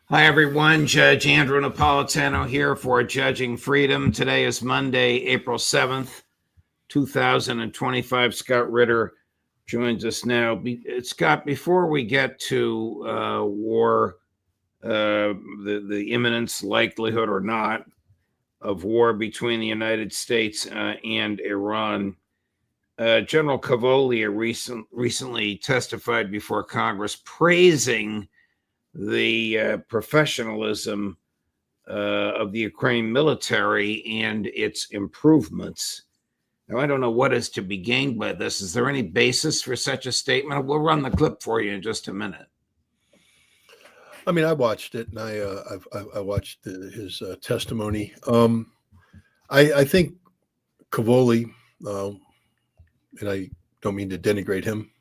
Hi, everyone. Judge Andrew Napolitano here for Judging Freedom. Today is Monday, April 7th, 2025. Scott Ritter joins us now. Scott, before we get to war, the imminence, likelihood or not, of war between the United States and Iran, General Cavoli recently testified before Congress praising the professionalism of the Ukraine military and its improvements. Now, I don't know what is to be gained by this. Is there any basis for such a statement? We'll run the clip for you in just a minute. I mean, I watched it, and I watched his testimony. I think Cavoli, and I don't mean to denigrate him,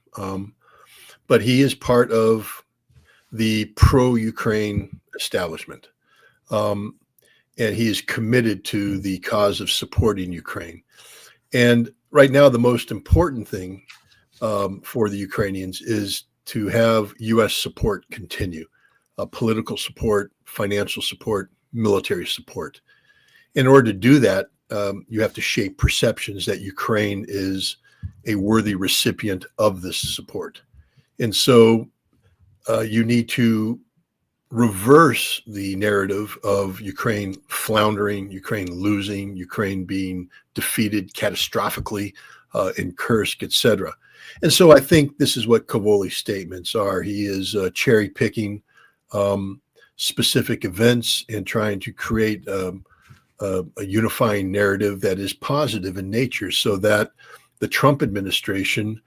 but he is part of the pro-Ukraine establishment. And he is committed to the cause of supporting Ukraine. And right now, the most important thing for the Ukrainians is to have U.S. support continue, political support, financial support, military support. In order to do that, you have to shape perceptions that Ukraine is a worthy recipient of this support. And so you need to reverse the narrative of Ukraine floundering, Ukraine losing, Ukraine being defeated catastrophically in Kursk, etc. And so I think this is what Cavoli's statements are. He is cherry picking specific events and trying to create a unifying narrative that is positive in nature, so that the Trump administration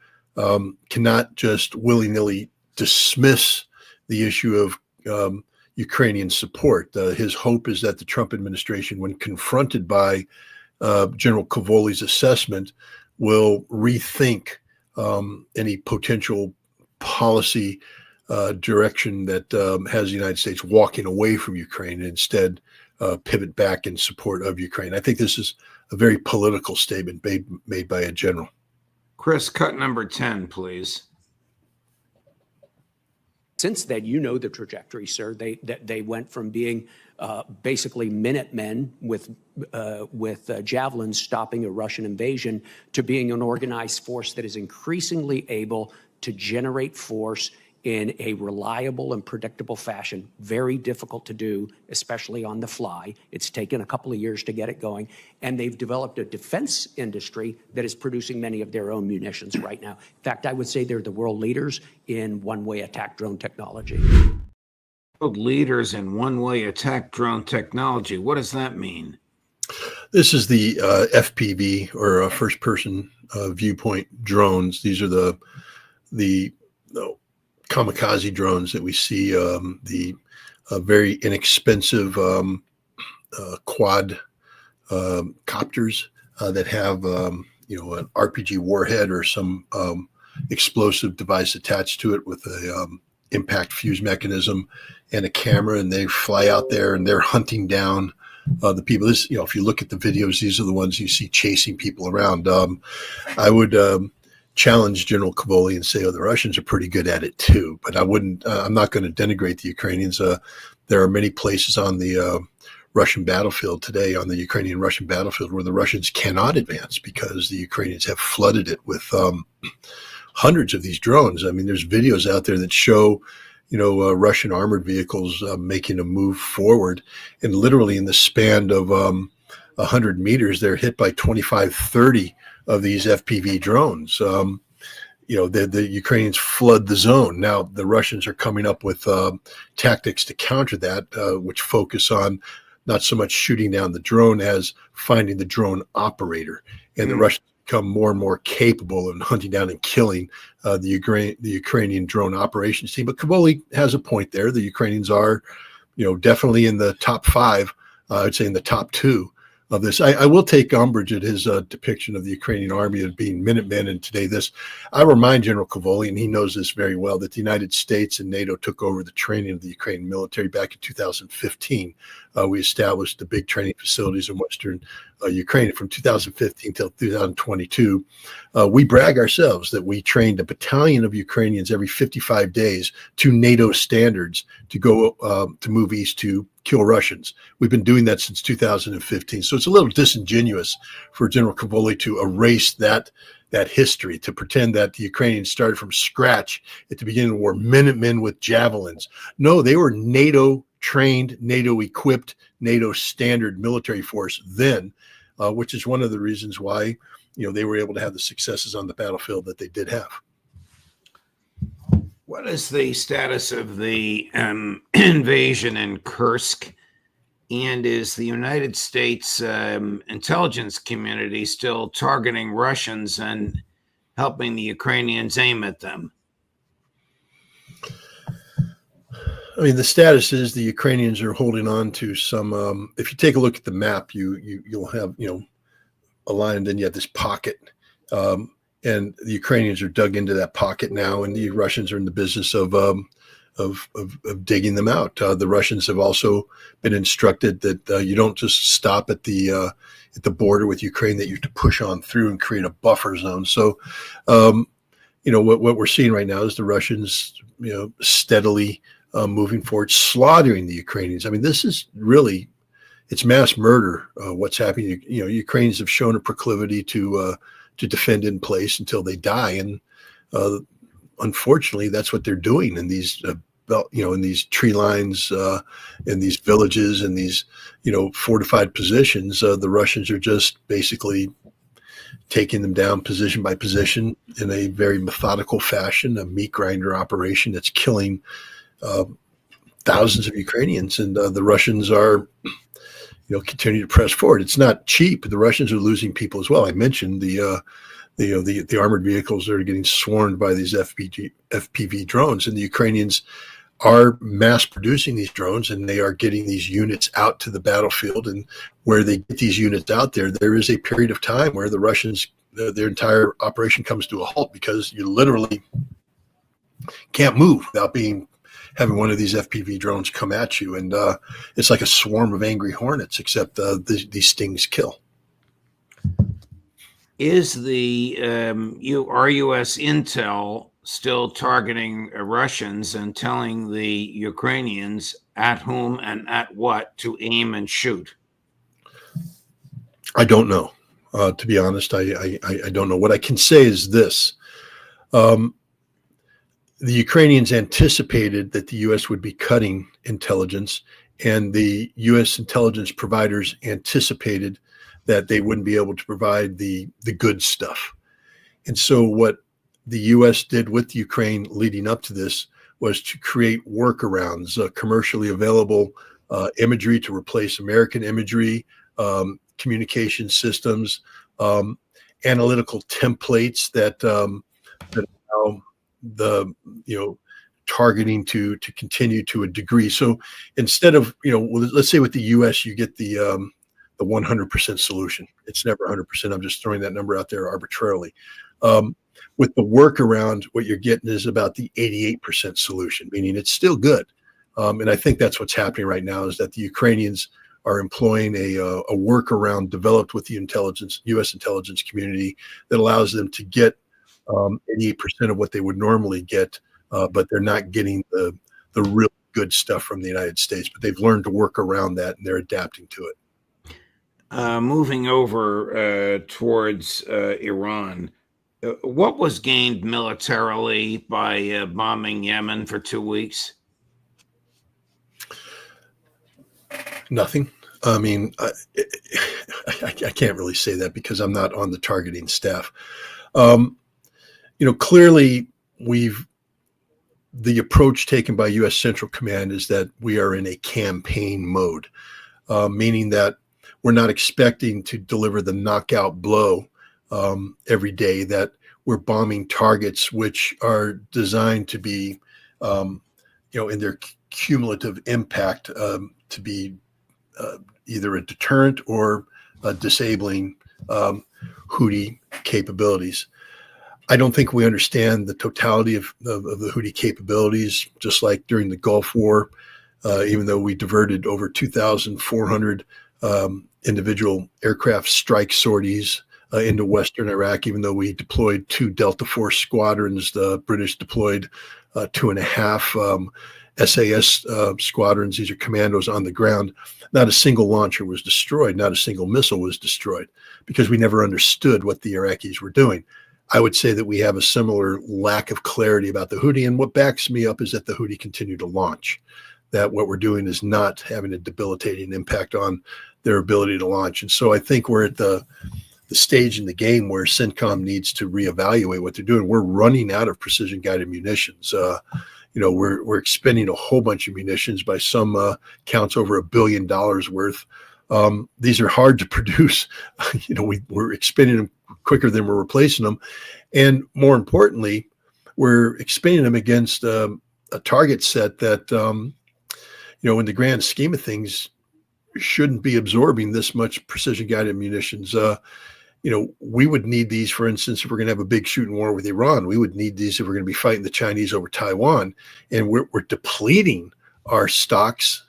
cannot just willy-nilly dismiss the issue of Ukrainian support. His hope is that the Trump administration, when confronted by General Cavoli's assessment, will rethink any potential policy direction that has the United States walking away from Ukraine and instead pivot back in support of Ukraine. I think this is a very political statement made by a general. Chris, cut number 10, please. Since then, you know the trajectory, sir. They went from being basically Minutemen with javelins stopping a Russian invasion to being an organized force that is increasingly able to generate force in a reliable and predictable fashion. Very difficult to do, especially on the fly. It's taken a couple of years to get it going. And they've developed a defense industry that is producing many of their own munitions right now. In fact, I would say they're the world leaders in one-way attack drone technology. World leaders in one-way attack drone technology. What does that mean? This is the FPV, or first-person viewpoint drones. These are the kamikaze drones that we see, the very inexpensive quad copters that have an RPG warhead or some explosive device attached to it with a impact fuse mechanism and a camera, and they fly out there and they're hunting down the people. This, if you look at the videos, these are the ones you see chasing people around. I would challenge General Cavoli and say, the Russians are pretty good at it too. But I'm not going to denigrate the Ukrainians. There are many places on the Russian battlefield today, on the Ukrainian-Russian battlefield, where the Russians cannot advance because the Ukrainians have flooded it with hundreds of these drones. I mean, there's videos out there that show, Russian armored vehicles making a move forward, and literally in the span of 100 meters, they're hit by 25, 30 of these FPV drones. The Ukrainians flood the zone. Now the Russians are coming up with tactics to counter that, which focus on not so much shooting down the drone as finding the drone operator. And the Russians become more and more capable of hunting down and killing the Ukrainian drone operations team. But Cavoli has a point there. The Ukrainians are, definitely in the top 5. I'd say in the top 2 of this. I will take umbrage at his depiction of the Ukrainian army as being Minutemen. And today I remind General Cavoli, and he knows this very well, that the United States and NATO took over the training of the Ukrainian military back in 2015 we established the big training facilities in Western Ukraine. From 2015 till 2022, we brag ourselves that we trained a battalion of Ukrainians every 55 days to NATO standards to go to move east to kill Russians. We've been doing that since 2015. So it's a little disingenuous for General Cavoli to erase that history, to pretend that the Ukrainians started from scratch at the beginning of the war, Minutemen with javelins. No, they were NATO trained, NATO equipped, NATO standard military force then, which is one of the reasons why they were able to have the successes on the battlefield that they did have. What is the status of the invasion in Kursk? And is the United States intelligence community still targeting Russians and helping the Ukrainians aim at them? I mean, the status is the Ukrainians are holding on to some. If you take a look at the map, you'll have a line, and then you have this pocket, and the Ukrainians are dug into that pocket now, and the Russians are in the business of digging them out. The Russians have also been instructed that you don't just stop at the border with Ukraine; that you have to push on through and create a buffer zone. So, what we're seeing right now is the Russians, steadily moving forward, slaughtering the Ukrainians. I mean, this is really, it's mass murder. What's happening? Ukrainians have shown a proclivity to defend in place until they die, and unfortunately, that's what they're doing in these, in these tree lines, in these villages, in these, fortified positions. The Russians are just basically taking them down position by position in a very methodical fashion, a meat grinder operation that's killing thousands of Ukrainians, and the Russians are, continue to press forward. It's not cheap. The Russians are losing people as well. I mentioned the armored vehicles that are getting swarmed by these FPV drones, and the Ukrainians are mass producing these drones, and they are getting these units out to the battlefield. And where they get these units out there is a period of time where the Russians, their entire operation comes to a halt, because you literally can't move without having one of these FPV drones come at you. And it's like a swarm of angry hornets, except these stings kill. Is the U.S. intel still targeting Russians and telling the Ukrainians at whom and at what to aim and shoot? I don't know. To be honest, I don't know. What I can say is this. The Ukrainians anticipated that the U.S. would be cutting intelligence, and the U.S. intelligence providers anticipated that they wouldn't be able to provide the good stuff. And so what the U.S. did with Ukraine leading up to this was to create workarounds, commercially available imagery to replace American imagery, communication systems, analytical templates that allow the targeting to continue to a degree. So instead of let's say with the U.S. you get the 100% solution. It's never 100%. I'm just throwing that number out there arbitrarily. With the workaround, what you're getting is about the 88% solution, meaning it's still good. And I think that's what's happening right now, is that the Ukrainians are employing a workaround developed with the U.S. intelligence community that allows them to get 88% of what they would normally get, but they're not getting the real good stuff from the United States. But they've learned to work around that, and they're adapting to it. Moving over towards Iran, what was gained militarily by bombing Yemen for 2 weeks? Nothing. I mean, I can't really say that because I'm not on the targeting staff. Clearly the approach taken by U.S. Central Command is that we are in a campaign mode, meaning that we're not expecting to deliver the knockout blow every day, that we're bombing targets which are designed to be, in their cumulative impact, to be either a deterrent or disabling Houthi capabilities. I don't think we understand the totality of the Houthi capabilities. Just like during the Gulf War, even though we diverted over 2,400 individual aircraft strike sorties into Western Iraq, even though we deployed 2 Delta Force squadrons. The British deployed 2.5 SAS squadrons. These are commandos on the ground. Not a single launcher was destroyed. Not a single missile was destroyed because we never understood what the Iraqis were doing. I would say that we have a similar lack of clarity about the Houthi. And what backs me up is that the Houthi continue to launch, that what we're doing is not having a debilitating impact on their ability to launch. And so I think we're at the stage in the game where CENTCOM needs to reevaluate what they're doing. We're running out of precision guided munitions. We're expending a whole bunch of munitions, by some counts over $1 billion worth. These are hard to produce. We're expending them quicker than we're replacing them. And more importantly, we're expending them against a target set that, in the grand scheme of things, shouldn't be absorbing this much precision guided munitions. We would need these, for instance, if we're going to have a big shooting war with Iran. We would need these if we're going to be fighting the Chinese over Taiwan. And we're depleting our stocks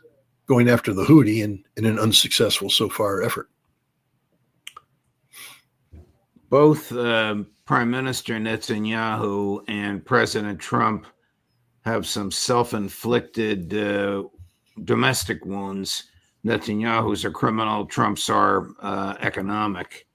going after the Houthi in an unsuccessful so far effort. Both Prime Minister Netanyahu and President Trump have some self-inflicted domestic wounds. Netanyahu's a criminal, Trump's are economic.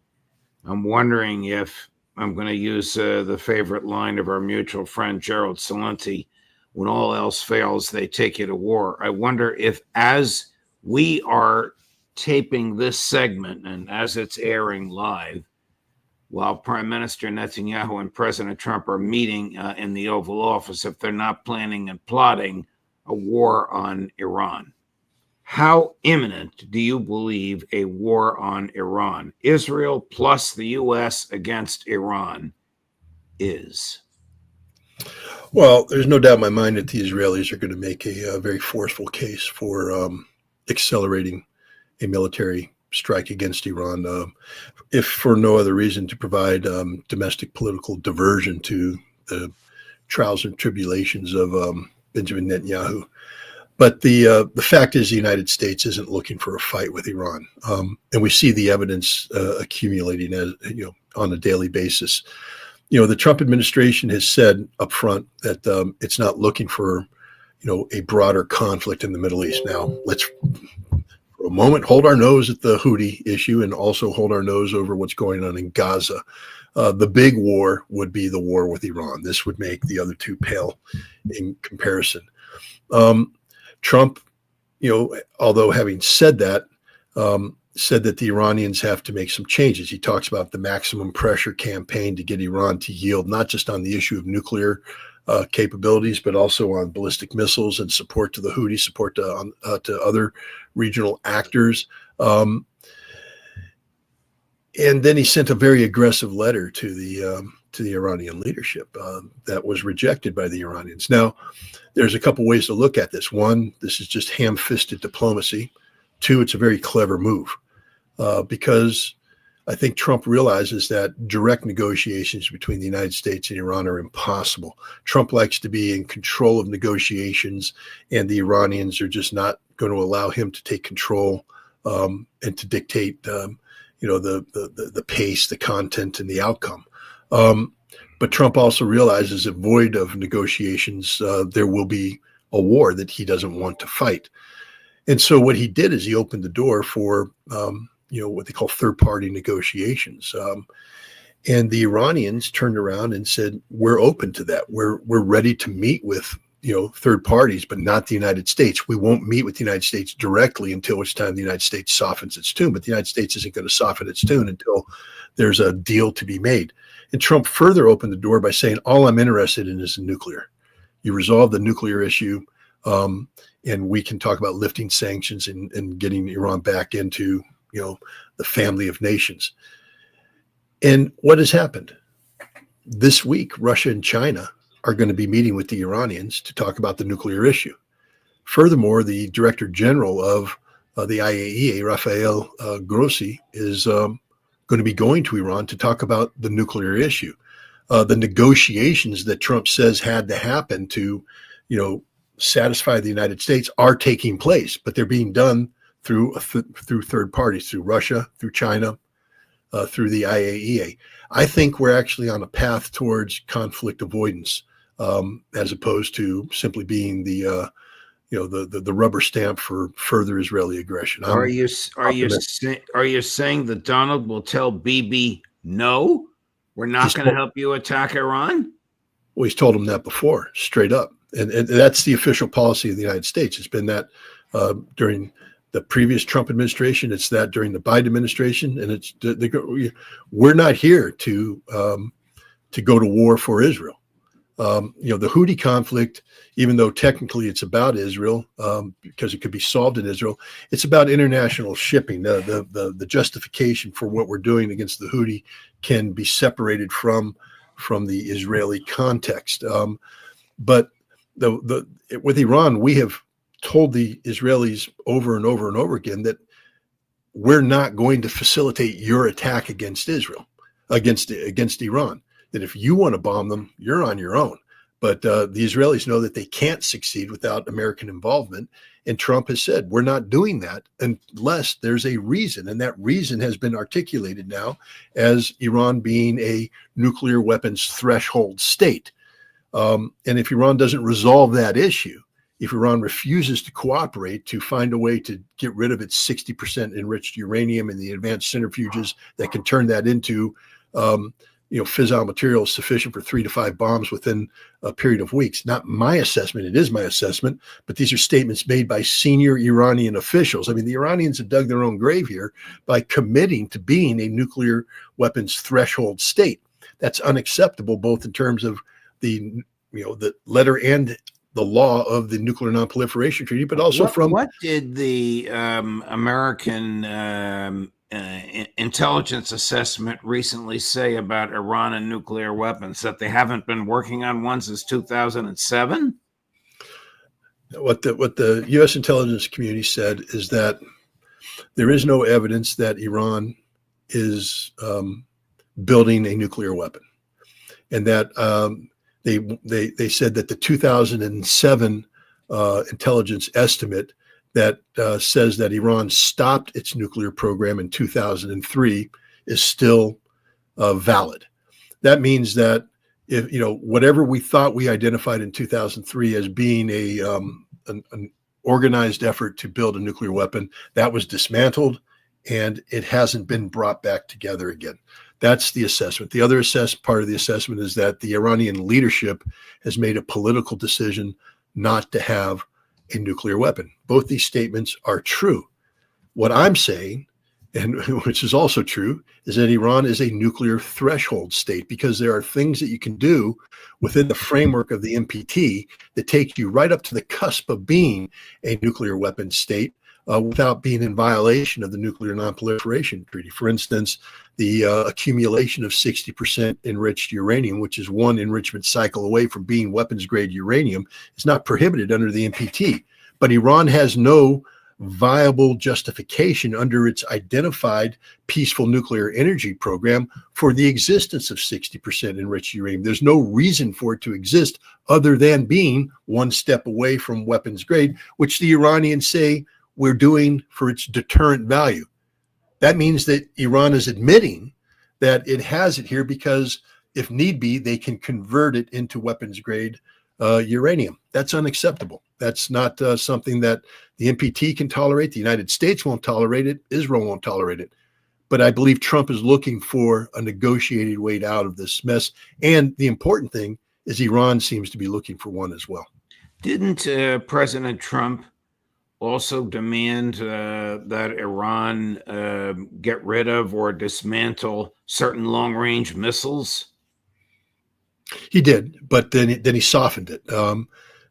I'm wondering if, I'm going to use the favorite line of our mutual friend Gerald Celente, when all else fails, they take you to war. I wonder if, as we are taping this segment and as it's airing live, while Prime Minister Netanyahu and President Trump are meeting in the Oval Office, if they're not planning and plotting a war on Iran. How imminent do you believe a war on Iran, Israel plus the U.S. against Iran, is? Well, there's no doubt in my mind that the Israelis are going to make a very forceful case for accelerating a military strike against Iran, if for no other reason to provide domestic political diversion to the trials and tribulations of Benjamin Netanyahu. But the fact is, the United States isn't looking for a fight with Iran, and we see the evidence accumulating on a daily basis. The Trump administration has said up front that it's not looking for a broader conflict in the Middle East. Now, let's for a moment hold our nose at the Houthi issue and also hold our nose over what's going on in Gaza. The big war would be the war with Iran. This would make the other two pale in comparison. Trump, although having said that the Iranians have to make some changes. He talks about the maximum pressure campaign to get Iran to yield, not just on the issue of nuclear capabilities, but also on ballistic missiles and support to the Houthi, support to other regional actors. And then he sent a very aggressive letter to the Iranian leadership that was rejected by the Iranians. Now, there's a couple ways to look at this. One, this is just ham-fisted diplomacy. Two, it's a very clever move because I think Trump realizes that direct negotiations between the United States and Iran are impossible. Trump likes to be in control of negotiations, and the Iranians are just not going to allow him to take control and to dictate, the pace, the content, and the outcome. But Trump also realizes that void of negotiations, there will be a war that he doesn't want to fight. And so what he did is he opened the door for, what they call third-party negotiations. And the Iranians turned around and said, we're open to that. We're ready to meet with, third parties, but not the United States. We won't meet with the United States directly until which time the United States softens its tune. But the United States isn't going to soften its tune until there's a deal to be made. And Trump further opened the door by saying, all I'm interested in is nuclear. You resolve the nuclear issue, and we can talk about lifting sanctions and getting Iran back into, the family of nations. And what has happened? This week, Russia and China are going to be meeting with the Iranians to talk about the nuclear issue. Furthermore, the Director General of the IAEA, Rafael Grossi, is going to be going to Iran to talk about the nuclear issue. The negotiations that Trump says had to happen to, satisfy the United States are taking place, but they're being done through through third parties, through Russia, through China, through the IAEA. I think we're actually on a path towards conflict avoidance, as opposed to simply being the the rubber stamp for further Israeli aggression. Are you saying that Donald will tell Bibi no? We're not going to help you attack Iran? Well, he's told him that before, straight up, and that's the official policy of the United States. It's been that during the previous Trump administration. It's that during the Biden administration, and we're not here to go to war for Israel. The Houthi conflict, even though technically it's about Israel, because it could be solved in Israel, it's about international shipping. The justification for what we're doing against the Houthi can be separated from the Israeli context. But with Iran, we have told the Israelis over and over and over again that we're not going to facilitate your attack against Israel, against Iran. That if you want to bomb them, you're on your own. But the Israelis know that they can't succeed without American involvement. And Trump has said, we're not doing that unless there's a reason. And that reason has been articulated now as Iran being a nuclear weapons threshold state. And if Iran doesn't resolve that issue, if Iran refuses to cooperate to find a way to get rid of its 60% enriched uranium and the advanced centrifuges that can turn that into fissile material sufficient for 3 to 5 bombs within a period of weeks. Not my assessment. It is my assessment, but these are statements made by senior Iranian officials. I mean, the Iranians have dug their own grave here by committing to being a nuclear weapons threshold state. That's unacceptable, both in terms of the letter and the law of the Nuclear Nonproliferation Treaty, but also what did the American intelligence assessment recently say about Iran and nuclear weapons, that they haven't been working on one since 2007? What the U.S. intelligence community said is that there is no evidence that Iran is building a nuclear weapon, and that they said that the 2007 intelligence estimate that says that Iran stopped its nuclear program in 2003 is still valid. That means that if whatever we thought we identified in 2003 as being an organized effort to build a nuclear weapon, that was dismantled and it hasn't been brought back together again. That's the assessment. The other part of the assessment is that the Iranian leadership has made a political decision not to have a nuclear weapon. Both these statements are true. What I'm saying, and which is also true, is that Iran is a nuclear threshold state, because there are things that you can do within the framework of the NPT that take you right up to the cusp of being a nuclear weapon state without being in violation of the Nuclear Nonproliferation Treaty. For instance, the accumulation of 60% enriched uranium, which is one enrichment cycle away from being weapons-grade uranium, is not prohibited under the NPT. But Iran has no viable justification under its identified peaceful nuclear energy program for the existence of 60% enriched uranium. There's no reason for it to exist other than being one step away from weapons grade, which the Iranians say we're doing for its deterrent value. That means that Iran is admitting that it has it here because, if need be, they can convert it into weapons grade uranium. That's unacceptable. That's not something that the NPT can tolerate. The United States won't tolerate it. Israel won't tolerate it. But I believe Trump is looking for a negotiated way out of this mess. And the important thing is Iran seems to be looking for one as well. Didn't President Trump also demand that Iran get rid of or dismantle certain long-range missiles? He did, but then he softened it.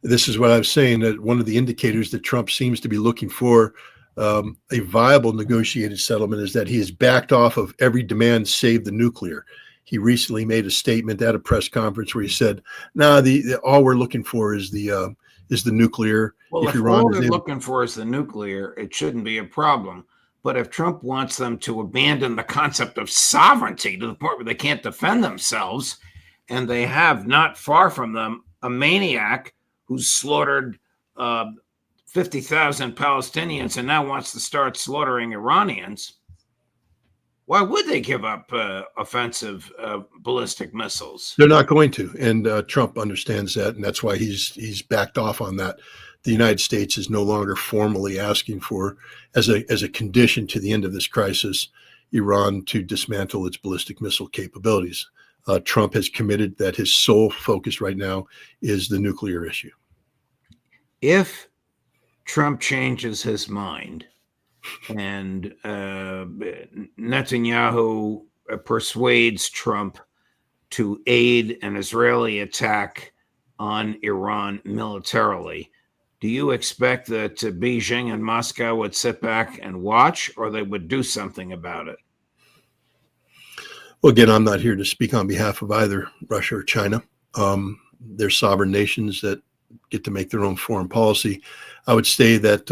This is what I was saying, that one of the indicators that Trump seems to be looking for a viable negotiated settlement is that he has backed off of every demand save the nuclear. He recently made a statement at a press conference where he said, "No, all we're looking for is the nuclear." Well, if all they're looking for is the nuclear, it shouldn't be a problem. But if Trump wants them to abandon the concept of sovereignty to the point where they can't defend themselves, and they have not far from them a maniac who's slaughtered 50,000 Palestinians and now wants to start slaughtering Iranians, why would they give up offensive ballistic missiles? They're not going to, and Trump understands that, and that's why he's backed off on that. The United States is no longer formally asking for, as a condition to the end of this crisis, Iran to dismantle its ballistic missile capabilities. Trump has committed that his sole focus right now is the nuclear issue. If Trump changes his mind and Netanyahu persuades Trump to aid an Israeli attack on Iran militarily, do you expect that Beijing and Moscow would sit back and watch, or they would do something about it? Well, again, I'm not here to speak on behalf of either Russia or China. They're sovereign nations that get to make their own foreign policy. I would say that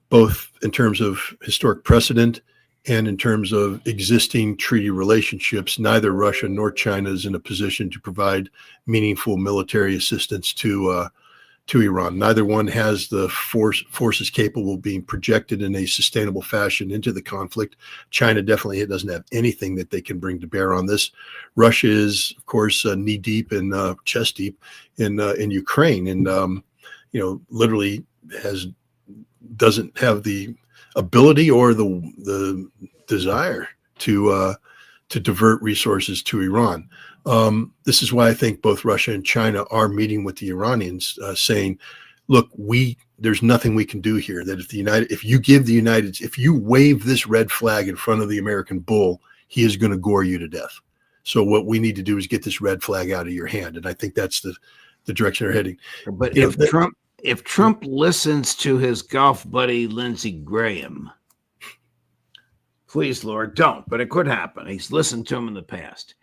both in terms of historic precedent and in terms of existing treaty relationships, neither Russia nor China is in a position to provide meaningful military assistance to Iran. Neither one has the forces capable of being projected in a sustainable fashion into the conflict. China definitely doesn't have anything that they can bring to bear on this. Russia is, of course, knee deep and chest deep in Ukraine, and literally doesn't have the ability or the desire to divert resources to Iran. This is why I think both Russia and China are meeting with the Iranians, saying, "Look, there's nothing we can do here. That if you wave this red flag in front of the American bull, he is going to gore you to death. So what we need to do is get this red flag out of your hand." And I think that's the direction they're heading. But if Trump listens to his golf buddy Lindsey Graham, please, Lord, don't. But it could happen. He's listened to him in the past.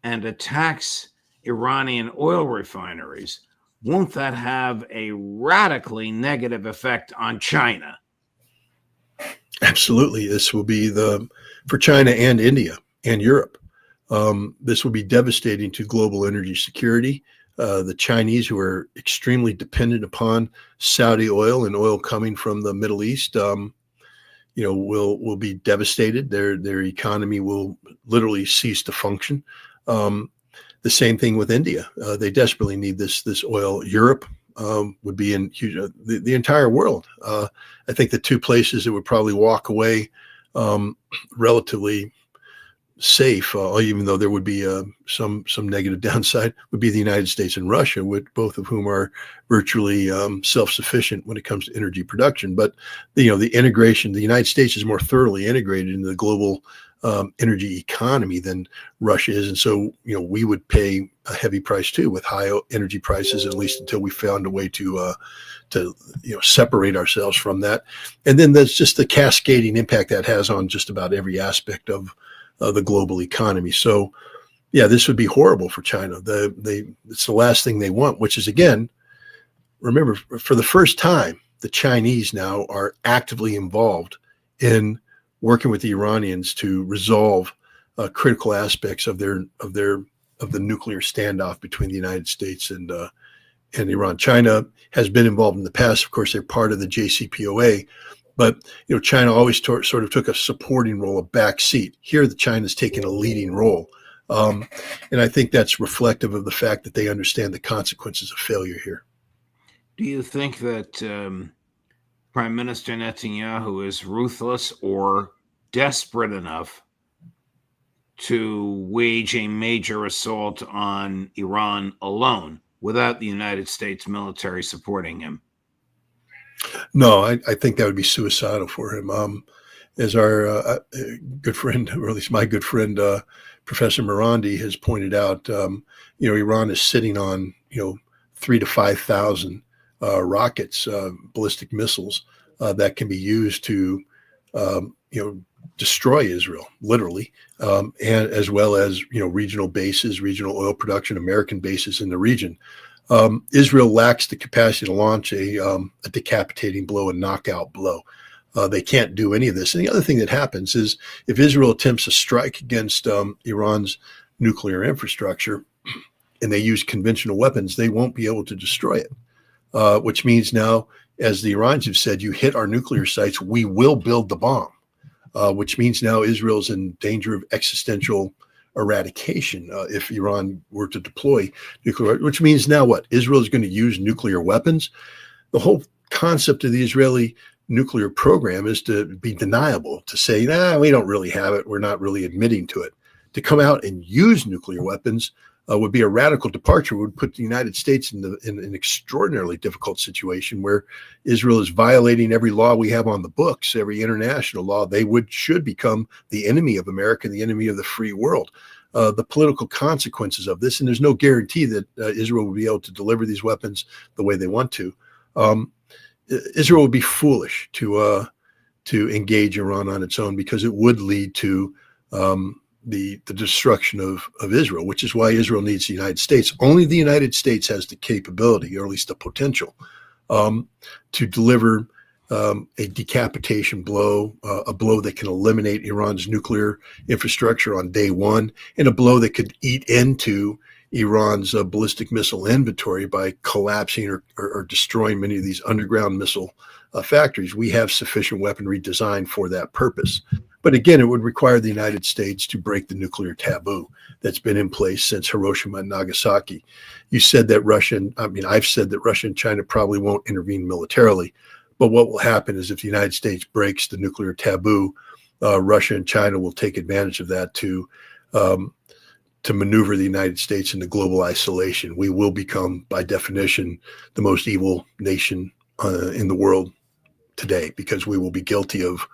And attacks Iranian oil refineries, won't that have a radically negative effect on China? Absolutely. This will be for China and India and Europe. This will be devastating to global energy security. The Chinese, who are extremely dependent upon Saudi oil and oil coming from the Middle East, will be devastated. Their economy will literally cease to function. The same thing with India. They desperately need this oil. Europe would be in huge, the entire world. I think the two places that would probably walk away relatively safe, even though there would be some negative downside, would be the United States and Russia, both of whom are virtually self-sufficient when it comes to energy production. But the integration, the United States is more thoroughly integrated into the global energy economy than Russia is, and so we would pay a heavy price too with high energy prices, at least until we found a way to separate ourselves from that. And then there's just the cascading impact that has on just about every aspect of the global economy. So, yeah, this would be horrible for China. It's the last thing they want. Which is, again, remember, for the first time, the Chinese now are actively involved in working with the Iranians to resolve critical aspects of the nuclear standoff between the United States and Iran. China has been involved in the past. Of course, they're part of the JCPOA, but China always sort of took a supporting role, a back seat. Here, China's taken a leading role, and I think that's reflective of the fact that they understand the consequences of failure here. Do you think that Prime Minister Netanyahu is ruthless or desperate enough to wage a major assault on Iran alone without the United States military supporting him? No, I think that would be suicidal for him. As our good friend, or at least my good friend, Professor Morandi has pointed out, Iran is sitting on 3,000 to 5,000 rockets, ballistic missiles that can be used to destroy Israel, literally, and as well as regional bases, regional oil production, American bases in the region. Israel lacks the capacity to launch a decapitating blow, a knockout blow. They can't do any of this. And the other thing that happens is if Israel attempts a strike against Iran's nuclear infrastructure and they use conventional weapons, they won't be able to destroy it. which means now, as the Iranians have said, you hit our nuclear sites, we will build the bomb, which means now Israel's in danger of existential eradication if Iran were to deploy nuclear, which means now what? Israel is going to use nuclear weapons. The whole concept of the Israeli nuclear program is to be deniable, to say, nah, we don't really have it. We're not really admitting to it. To come out and use nuclear weapons would be a radical departure, would put the United States in an extraordinarily difficult situation where Israel is violating every law we have on the books, every international law. They should become the enemy of America, the enemy of the free world. The political consequences of this, and there's no guarantee that Israel will be able to deliver these weapons the way they want to. Israel would be foolish to engage Iran on its own, because it would lead to the destruction of Israel, which is why Israel needs the United States. Only the United States has the capability, or at least the potential, to deliver a decapitation blow, a blow that can eliminate Iran's nuclear infrastructure on day one, and a blow that could eat into Iran's ballistic missile inventory by collapsing or destroying many of these underground missile factories. We have sufficient weaponry designed for that purpose. But again, it would require the United States to break the nuclear taboo that's been in place since Hiroshima and Nagasaki. You said that I've said that Russia and China probably won't intervene militarily. But what will happen is if the United States breaks the nuclear taboo, Russia and China will take advantage of that to maneuver the United States into global isolation. We will become, by definition, the most evil nation in the world today, because we will be guilty of,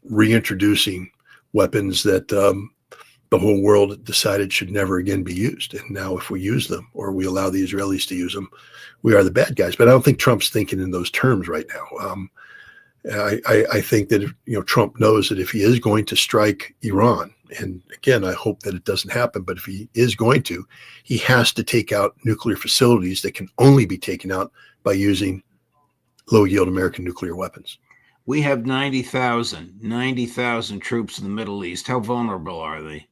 reintroducing weapons that the whole world decided should never again be used. And now if we use them, or we allow the Israelis to use them, we are the bad guys. But I don't think Trump's thinking in those terms right now. I think that Trump knows that if he is going to strike Iran, and again, I hope that it doesn't happen, but if he is going to, he has to take out nuclear facilities that can only be taken out by using low-yield American nuclear weapons. We have 90,000 troops in the Middle East. How vulnerable are they?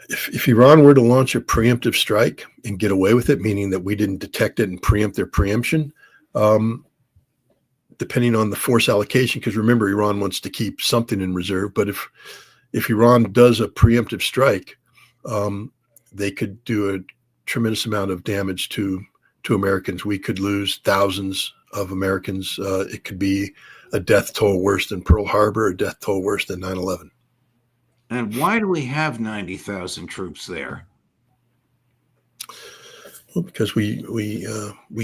If Iran were to launch a preemptive strike and get away with it, meaning that we didn't detect it and preempt their preemption, depending on the force allocation, because remember, Iran wants to keep something in reserve. But if Iran does a preemptive strike, they could do a tremendous amount of damage to Americans. We could lose thousands of Americans. It could be a death toll worse than Pearl Harbor, a death toll worse than 9/11. And why do we have 90,000 troops there? Well, because we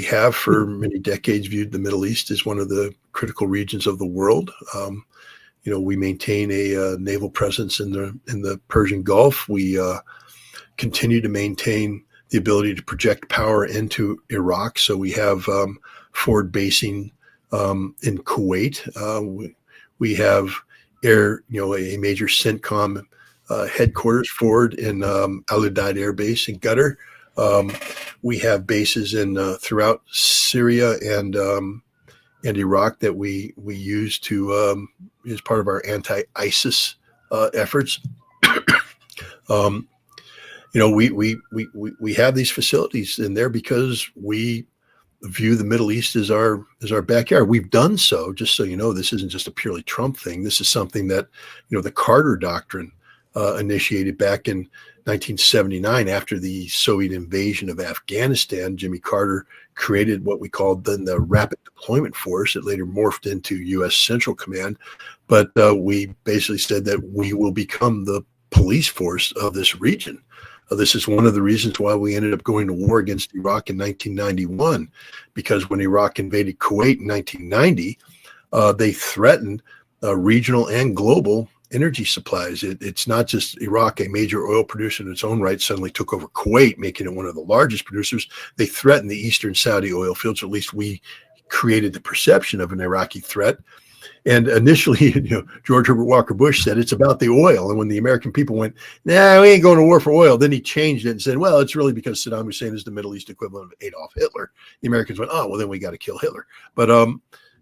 have for many decades viewed the Middle East as one of the critical regions of the world. We maintain a naval presence in the Persian Gulf. We continue to maintain the ability to project power into Iraq. So we have forward basing in Kuwait. We have a major CENTCOM headquarters forward in Al Udeid Air Base in Qatar. We have bases in throughout Syria and Iraq that we use to as part of our anti-ISIS efforts. We have these facilities in there because we view the Middle East as our backyard. We've done so, just so you know, this isn't just a purely Trump thing. This is something that the Carter Doctrine initiated back in 1979 after the Soviet invasion of Afghanistan. Jimmy Carter created what we called then the Rapid Deployment Force. It later morphed into U.S. Central Command. But we basically said that we will become the police force of this region. This is one of the reasons why we ended up going to war against Iraq in 1991, because when Iraq invaded Kuwait in 1990, they threatened regional and global energy supplies. It's not just Iraq, a major oil producer in its own right, suddenly took over Kuwait, making it one of the largest producers. They threatened the eastern Saudi oil fields, or at least we created the perception of an Iraqi threat. And initially, George Herbert Walker Bush said it's about the oil. And when the American people went, nah, we ain't going to war for oil, then he changed it and said, well, it's really because Saddam Hussein is the Middle East equivalent of Adolf Hitler. The Americans went, oh, well, then we got to kill Hitler. But,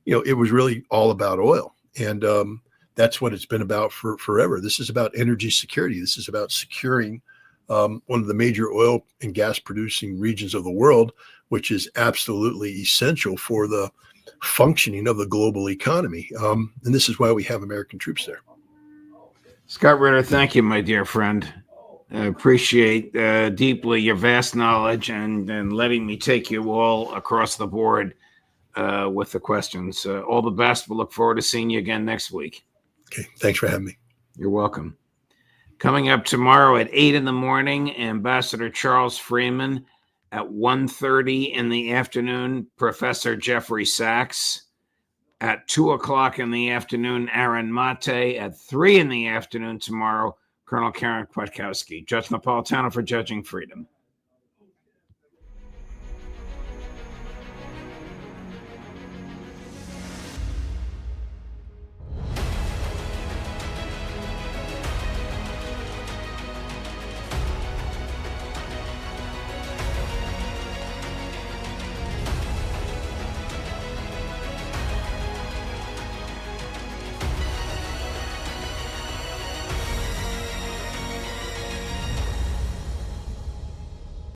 it was really all about oil. And that's what it's been about for forever. This is about energy security. This is about securing one of the major oil and gas producing regions of the world, which is absolutely essential for the functioning of the global economy. And this is why we have American troops there. Scott Ritter, thank you, my dear friend. I appreciate deeply your vast knowledge and letting me take you all across the board with the questions. All the best. We'll look forward to seeing you again next week. Okay, thanks for having me. You're welcome. Coming up tomorrow at 8 in the morning, Ambassador Charles Freeman. At 1:30 in the afternoon, Professor Jeffrey Sachs. At 2 o'clock in the afternoon, Aaron Mate. At 3 in the afternoon tomorrow, Colonel Karen Kwiatkowski. Judge Napolitano for Judging Freedom.